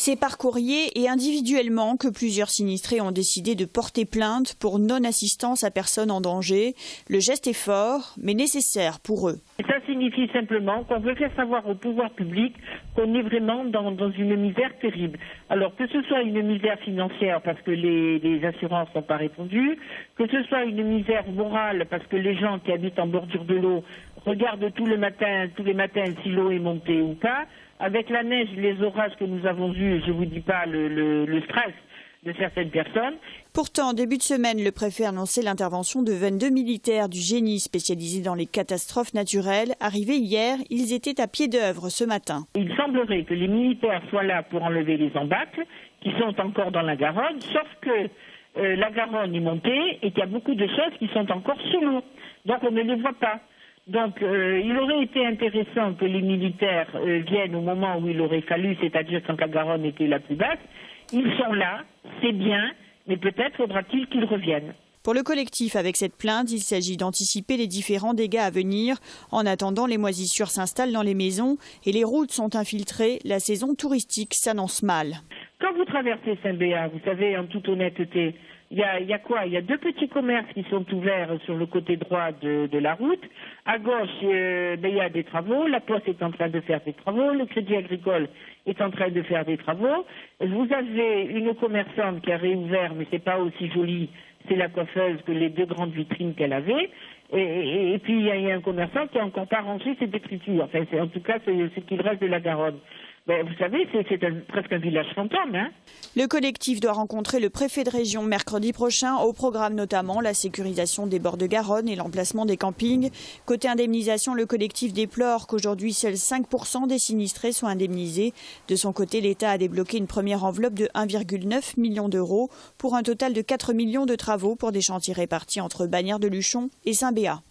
C'est par courrier et individuellement que plusieurs sinistrés ont décidé de porter plainte pour non-assistance à personne en danger. Le geste est fort, mais nécessaire pour eux. Ça signifie simplement qu'on veut faire savoir au pouvoir public qu'on est vraiment dans une misère terrible. Alors que ce soit une misère financière parce que les assurances n'ont pas répondu, que ce soit une misère morale parce que les gens qui habitent en bordure de l'eau regardent tous les matins si l'eau est montée ou pas. Avec la neige, les orages que nous avons eus, je ne vous dis pas le stress de certaines personnes. Pourtant, début de semaine, le préfet annonçait l'intervention de 22 militaires du génie spécialisés dans les catastrophes naturelles. Arrivés hier, ils étaient à pied d'œuvre ce matin. Il semblerait que les militaires soient là pour enlever les embâcles qui sont encore dans la Garonne, sauf que la Garonne est montée et qu'il y a beaucoup de choses qui sont encore sous l'eau. Donc on ne les voit pas. Donc il aurait été intéressant que les militaires viennent au moment où il aurait fallu, c'est-à-dire quand la Garonne était la plus basse. Ils sont là, c'est bien, mais peut-être faudra-t-il qu'ils reviennent. Pour le collectif, avec cette plainte, il s'agit d'anticiper les différents dégâts à venir. En attendant, les moisissures s'installent dans les maisons et les routes sont infiltrées. La saison touristique s'annonce mal. Quand vous traversez Saint-Béat, vous savez, en toute honnêteté, il y a quoi? Il y a deux petits commerces qui sont ouverts sur le côté droit de la route. À gauche, il y a des travaux. La Poste est en train de faire des travaux. Le Crédit Agricole est en train de faire des travaux. Vous avez une commerçante qui a réouvert, mais c'est pas aussi joli. C'est la coiffeuse que les deux grandes vitrines qu'elle avait. Et puis il y a un commerçant qui n'a encore pas rangé ses détritus. Enfin, en tout cas, c'est ce qu'il reste de la Garonne. Ben, vous savez, c'est presque un village fantôme. Hein. Le collectif doit rencontrer le préfet de région mercredi prochain. Au programme notamment la sécurisation des bords de Garonne et l'emplacement des campings. Côté indemnisation, le collectif déplore qu'aujourd'hui seuls 5% des sinistrés soient indemnisés. De son côté, l'État a débloqué une première enveloppe de 1,9 million d'euros pour un total de 4 millions de travaux pour des chantiers répartis entre Bagnères de Luchon et Saint-Béat.